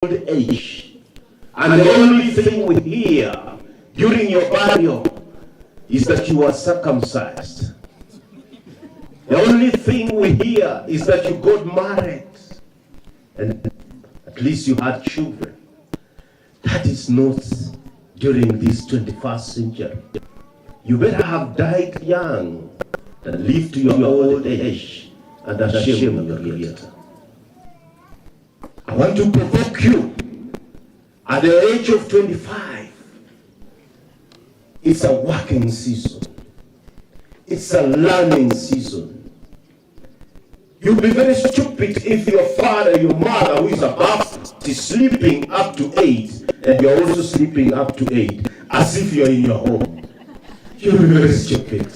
old age. And the only thing we hear during your burial is that you are circumcised. The only thing we hear is that you got married and at least you had children. That is not during this 21st century. You better have died young than live to your old age and shame your Creator. I want to provoke you. At the age of 25, it's a working season. It's a learning season. You'll be very stupid if your father, your mother, who is above, is sleeping up to 8, and you're also sleeping up to 8, as if you're in your home. You'll be very stupid.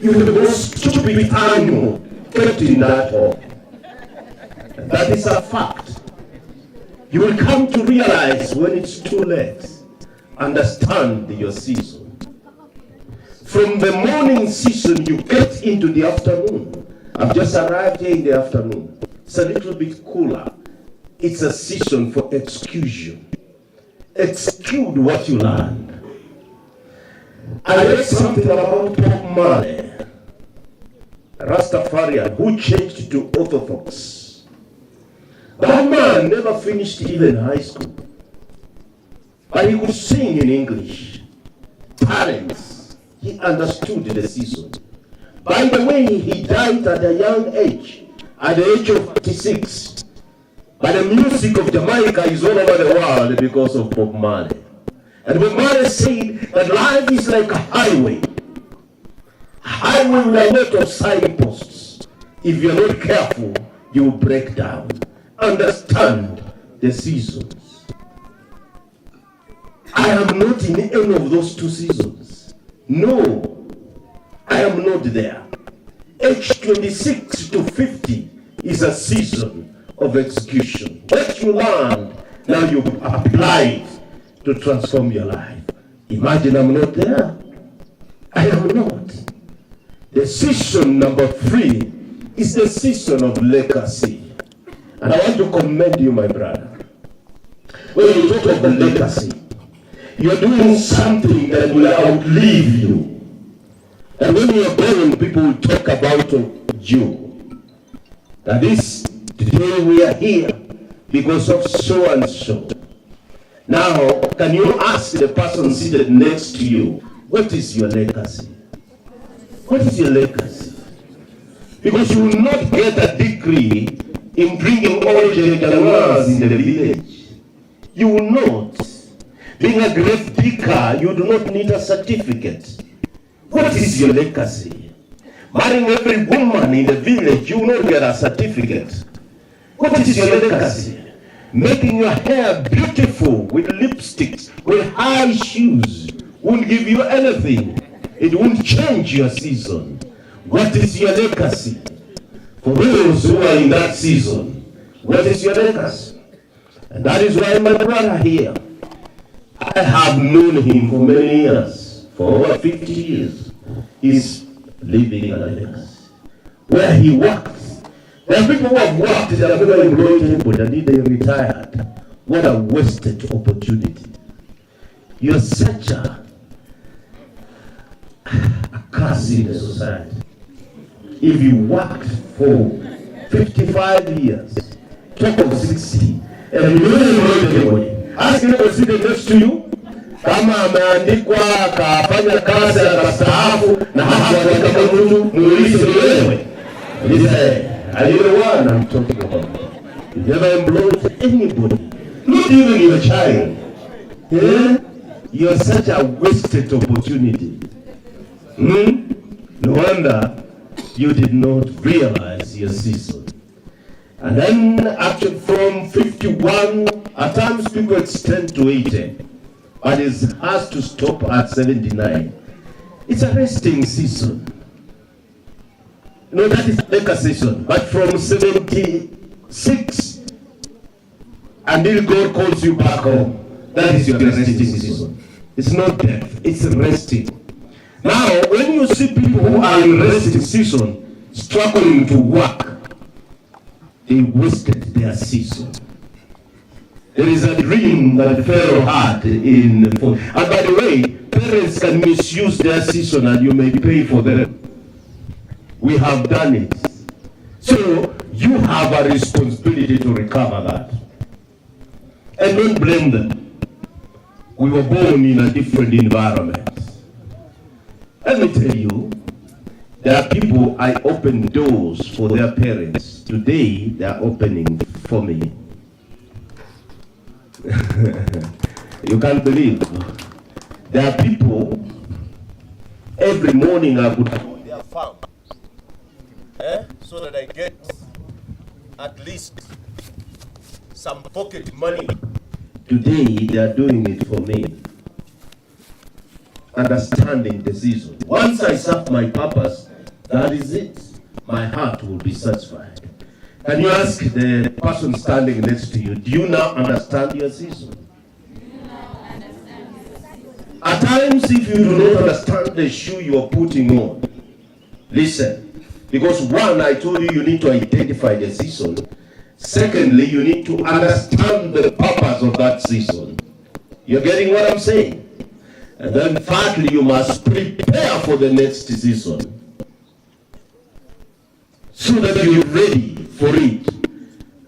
You're the most stupid animal kept in that home. And that is a fact. You will come to realize when it's too late. Understand your season. From the morning season, you get into the afternoon. I've just arrived here in the afternoon. It's a little bit cooler. It's a season for exclusion. Exclude what you learned. I read something about Bob Marley, a Rastafarian who changed to Orthodox. That man never finished even high school, but he could sing in English. Talents. He understood the season. By the way, he died at a young age, at the age of 56. But the music of Jamaica is all over the world because of Bob Marley. And Bob Marley said that life is like a highway. A highway with a lot of signposts. If you're not careful, you will break down. Understand the seasons. I am not in any of those two seasons. No, I am not there. Age 26 to 50 is a season of execution. What you learned, now you apply it to transform your life. Imagine I'm not there. I am not. The season number 3 is the season of legacy. And I want to commend you, my brother. When you talk of the legacy, you're doing something that will outlive you. And when you're born, people will talk about you. That is, today we are here because of so and so. Now, can you ask the person seated next to you, what is your legacy? What is your legacy? Because you will not get a degree in bringing origin in the village. You will not. Being a grave digger, you do not need a certificate. What is your legacy? Marrying every woman in the village, you will not get a certificate. What is your legacy? Making your hair beautiful with lipsticks, with high shoes, won't give you anything. It won't change your season. What is your legacy? For those who are in that season, what is your legacy? And that is why my brother here, I have known him for many years, for over 50 years. He's living a legacy. Where he works, there are people who have worked, they have never employed anybody, and they retired. What a wasted opportunity. You're such a curse in the society. If you worked for 55 years, talk of 60, and you don't employ anybody, ask anybody sitting next to you, kama ameandikwa kafanya kazi akastaafu na hakuandika mtu, muulize wewe. Are you the one I'm talking about? You never employed anybody, not even your child. Yeah? You're such a wasted opportunity. No wonder you did not realize your season. And then actually from 51, at times people extend to 80, but it has to stop at 79. It's a resting season. No, that is like a season. But from 76 until God calls you back home, that is your resting season. It's not death, it's resting. Now, when you see people who are in resting season struggling to work, they wasted their season. There is a dream that Pharaoh had in. And by the way, parents can misuse their season and you may pay for them. We have done it. So you have a responsibility to recover that. And don't blame them. We were born in a different environment. Let me tell you, there are people I open doors for their parents. Today, they are opening for me. You can't believe. There are people, every morning I would go on their farm, so that I get at least some pocket money. Today, they are doing it for me. Understanding the season. Once I serve my purpose, that is it. My heart will be satisfied. Can you ask the person standing next to you, do you now understand your season? At times, if you do not understand the shoe you are putting on, listen. Because one, I told you, you need to identify the season. Secondly, you need to understand the purpose of that season. You're getting what I'm saying? And then thirdly, you must prepare for the next season, so that you're ready for it.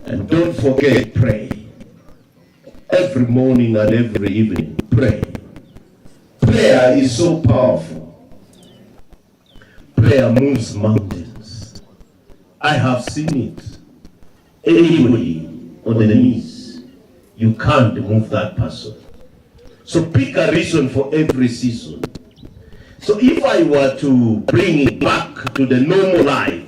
And don't forget, pray. Every morning and every evening, pray. Prayer is so powerful. Prayer moves mountains. I have seen it. Anybody on the knees, you can't move that person. So pick a reason for every season. So if I were to bring it back to the normal life,